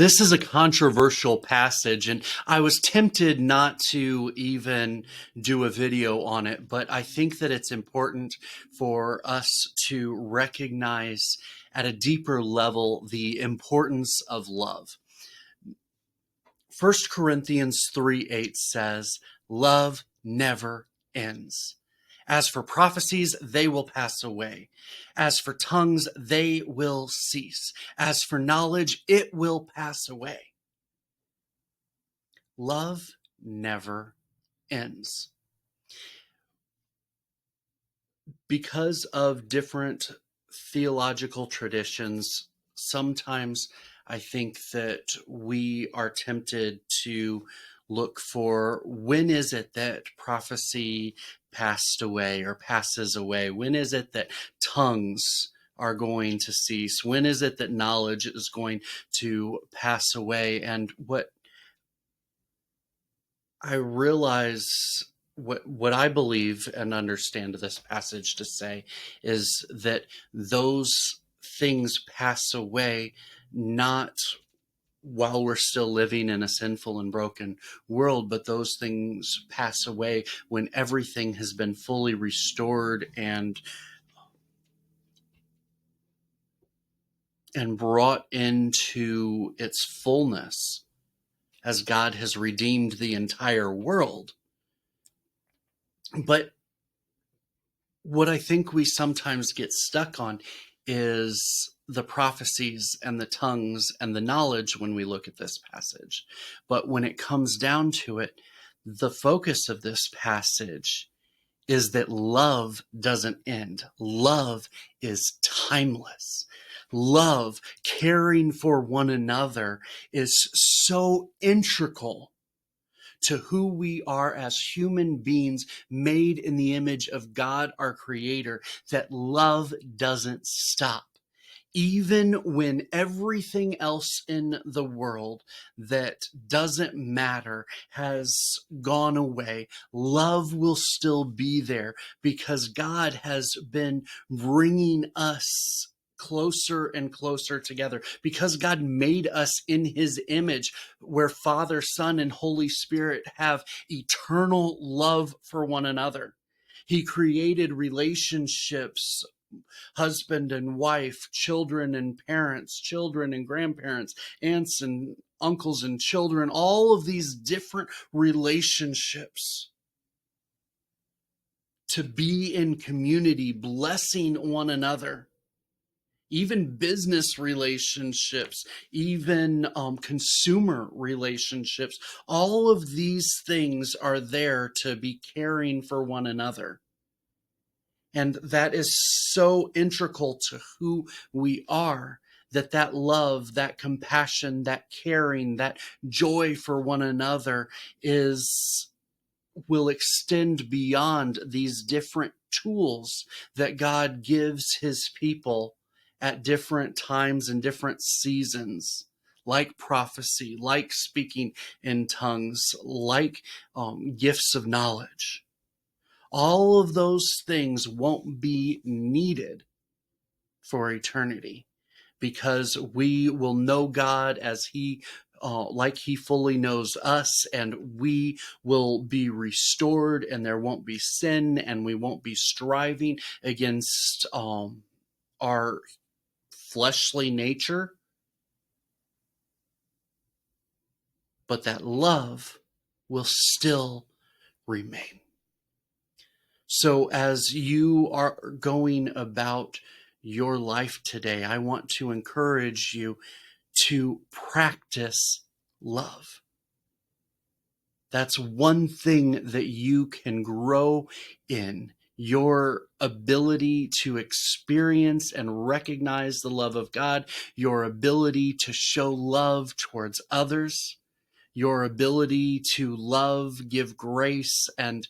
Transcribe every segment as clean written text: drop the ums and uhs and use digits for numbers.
This is a controversial passage, and I was tempted not to even do a video on it, but I think that it's important for us to recognize at a deeper level the importance of love. 1 Corinthians 3:8 says, "Love never ends. As for prophecies, they will pass away. As for tongues, they will cease. As for knowledge, it will pass away." Love never ends. Because of different theological traditions, sometimes I think that we are tempted to look for, when is it that prophecy passed away or passes away? When is it that tongues are going to cease? When is it that knowledge is going to pass away? And what I realize, what I believe and understand this passage to say is that those things pass away not while we're still living in a sinful and broken world, but those things pass away when everything has been fully restored and brought into its fullness as God has redeemed the entire world. But what I think we sometimes get stuck on is the prophecies and the tongues and the knowledge when we look at this passage. But when it comes down to it, the focus of this passage is that love doesn't end. Love is timeless. Love, caring for one another, is so integral to who we are as human beings made in the image of God, our Creator, that love doesn't stop. Even when everything else in the world that doesn't matter has gone away, love will still be there because God has been bringing us closer and closer together, because God made us in his image, where Father, Son, and Holy Spirit have eternal love for one another. He created relationships, husband and wife, children and parents, children and grandparents, aunts and uncles and children, all of these different relationships to be in community, blessing one another. Even business relationships, even consumer relationships, all of these things are there to be caring for one another. And that is so integral to who we are, that love, that compassion, that caring, that joy for one another will extend beyond these different tools that God gives his people at different times and different seasons, like prophecy, like speaking in tongues, like gifts of knowledge. All of those things won't be needed for eternity, because we will know God as he like he fully knows us, and we will be restored, and there won't be sin, and we won't be striving against our fleshly nature, but that love will still remain. So as you are going about your life today, I want to encourage you to practice love. That's one thing that you can grow in, your ability to experience and recognize the love of God, your ability to show love towards others, your ability to love, give grace, and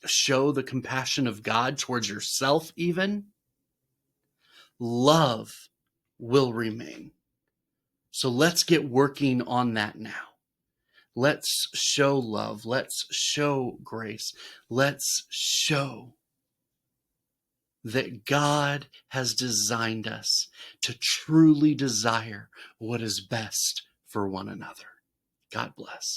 show the compassion of God towards yourself even. Love will remain. So let's get working on that now. Let's show love. Let's show grace. Let's show that God has designed us to truly desire what is best for one another. God bless.